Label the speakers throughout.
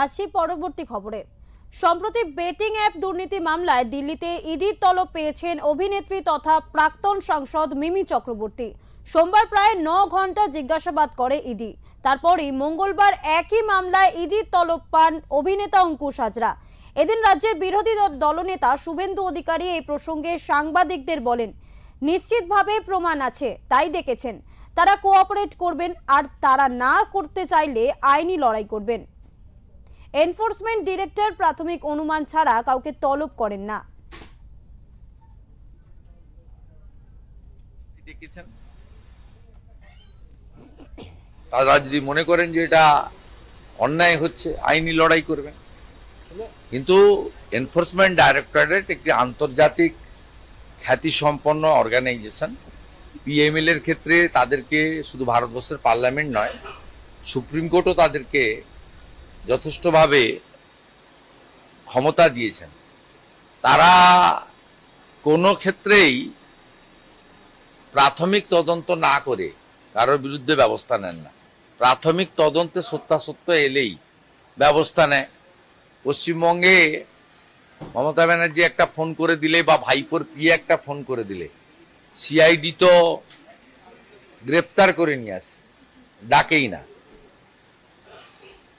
Speaker 1: আসছি পরবর্তী খবরে। সম্প্রতি বেটিং অ্যাপ দুর্নীতি মামলায় দিল্লিতে ইডির তলব পেয়েছেন অভিনেত্রী তথা প্রাক্তন সাংসদ মিমি চক্রবর্তী। সোমবার প্রায় 9 ঘন্টা জিজ্ঞাসাবাদ করে ইডি। তারপরই মঙ্গলবার একই মামলায় ইডির তলব পান অভিনেতা অঙ্কুশ হাজরা। এদিন রাজ্যের বিরোধী দলনেতা শুভেন্দু অধিকারী এই প্রসঙ্গে সাংবাদিকদের বলেন, নিশ্চিতভাবে প্রমাণ আছে তাই ডেকেছেন, তারা কোঅপারেট করবেন, আর তারা না করতে চাইলে আইনি লড়াই করবেন। এনফোর্সমেন্ট ডিরেক্টর প্রাথমিক অনুমান ছাড়া কাউকে তলব করেন না।
Speaker 2: তারা যদি মনে করেন যে এটা অন্যায় হচ্ছে, আইনি লড়াই করবেন। কিন্তু এনফোর্সমেন্ট ডাইরেক্টরেট একটি আন্তর্জাতিক খ্যাতিসম্পন্ন অর্গানাইজেশন। পিএমএল এর ক্ষেত্রে তাদেরকে শুধু ভারতবর্ষের পার্লামেন্ট নয়, সুপ্রিম কোর্টও তাদেরকে যথেষ্টভাবে ক্ষমতা দিয়েছেন। তারা কোনো ক্ষেত্রেই প্রাথমিক তদন্ত না করে কারোর বিরুদ্ধে ব্যবস্থা নেন না। প্রাথমিক তদন্তে সত্যাসত্য এলেই ব্যবস্থা নেয়। পশ্চিমবঙ্গে মমতা ব্যানার্জি একটা ফোন করে দিলে বা ভাইপোর পিএ একটা ফোন করে দিলে সিআইডি তো গ্রেপ্তার করে নিয়ে আসে, ডাকেই না।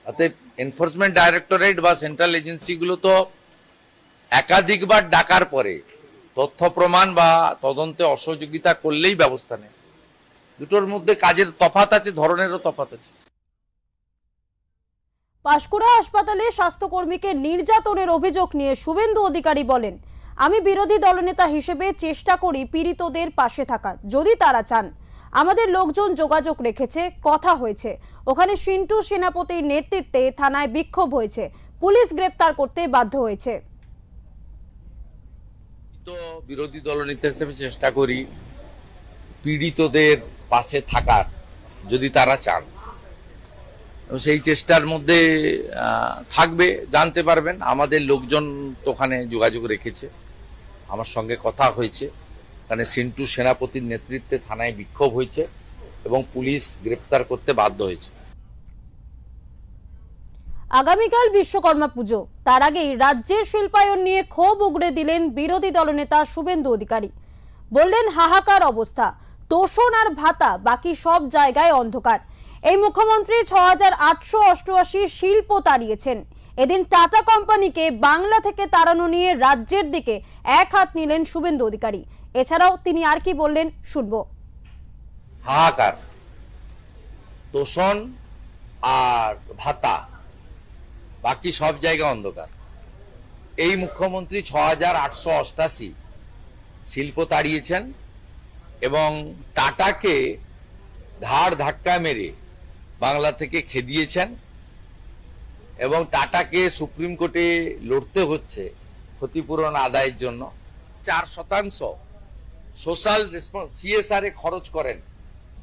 Speaker 2: অতএব এনফোর্সমেন্ট ডাইরেক্টরেট বা সেন্ট্রাল এজেন্সিগুলো তো একাধিকবার ডাকার পরে তথ্য প্রমাণ বা তদন্তে অসহযোগিতা করলেই ব্যবস্থা নেয়। দুটোর মধ্যে কাজের তফাৎ আছে, ধরনেরও তফাৎ আছে।
Speaker 1: পাঁশকুড়া হাসপাতালে স্বাস্থ্যকর্মীকে নির্যাতনের অভিযোগ নিয়ে শুভেন্দু অধিকারী বলেন, আমি বিরোধী দলনেতা হিসেবে চেষ্টা করি পীড়িতদের পাশে থাকার, যদি তারা চান। আমাদের লোকজন যোগাযোগ রেখেছে, কথা হয়েছে। ওখানে সিন্টু সেনাপতির নেতৃত্বে থানায় বিক্ষোভ হয়েছে, পুলিশ গ্রেফতার করতে বাধ্য হয়েছে।
Speaker 2: তো বিরোধী দলনেতা হিসেবে চেষ্টা করি পীড়িতদের পাশে থাকার, যদি তারা চান। সেই চেষ্টার মধ্যে থাকবে, জানতে পারবেন। আমাদের লোকজন তো ওখানে যোগাযোগ রেখেছে, আমার সঙ্গে কথা হয়েছে। ওখানে সিন্টু সেনাপতির নেতৃত্বে থানায় বিক্ষোভ হয়েছে এবং পুলিশ গ্রেপ্তার করতে বাধ্য হয়েছে।
Speaker 1: আগামীকাল বিশ্বকর্মা পুজো, তার আগেই রাজ্যের শিল্পায়ন নিয়ে ক্ষোভ উগড়ে দিলেন বিরোধী দলনেতা শুভেন্দু অধিকারী। বললেন, হাহাকার অবস্থা, তোষণ আর ভাতা, বাকি সব জায়গায় অন্ধকার। এই মুখ্যমন্ত্রী ৬,৮৮৮ শিল্প তাড়িয়েছেন। এদিন টাটা কোম্পানিকে বাংলা থেকে তাড়ানো নিয়ে রাজ্যের দিকে এক হাত নিলেন শুভেন্দু অধিকারী। এছাড়াও তিনি আর কি বললেন শুনব।
Speaker 2: হাহাকার, তোষণ আর ভাতা, বাকি সব জায়গা অন্ধকার। এই মুখ্যমন্ত্রী ৬,৮৮৮ শিল্প তাড়িয়েছেন এবং টাটাকে ঘাড় ধাক্কা মেরে বাংলা থেকে খেদিয়েছেন এবং টাটাকে সুপ্রিম কোর্টে লড়তে হচ্ছে ক্ষতিপূরণ আদায়ের জন্য। 4% সোশ্যাল সিএসআর এ খরচ করেন,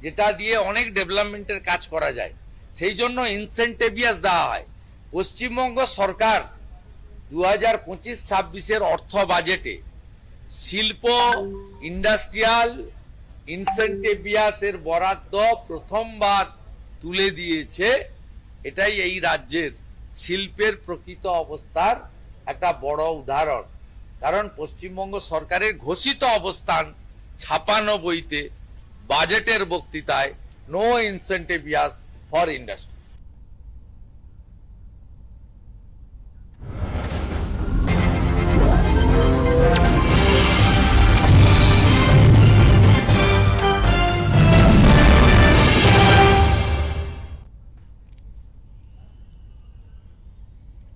Speaker 2: যেটা দিয়ে অনেক ডেভেলপমেন্টের কাজ করা যায়। সেই জন্য ইনসেন্টিভিয়াস দেওয়া হয়। পশ্চিমবঙ্গ সরকার 2025-26 অর্থ বাজেটে শিল্প ইন্ডাস্ট্রিয়াল ইনসেন্টিভিয়াসের বরাদ্দ প্রথমবার তুলে দিয়েছে। এটাই এই রাজ্যের শিল্পের প্রকৃত অবস্থার একটা বড় উদাহরণ। কারণ পশ্চিমবঙ্গ সরকারের ঘোষিত অবস্থান ছাপানো বইতে, বাজেটের বক্তৃতায়, নো ইনসেন্টিভিয়াস ফর ইন্ডাস্ট্রি।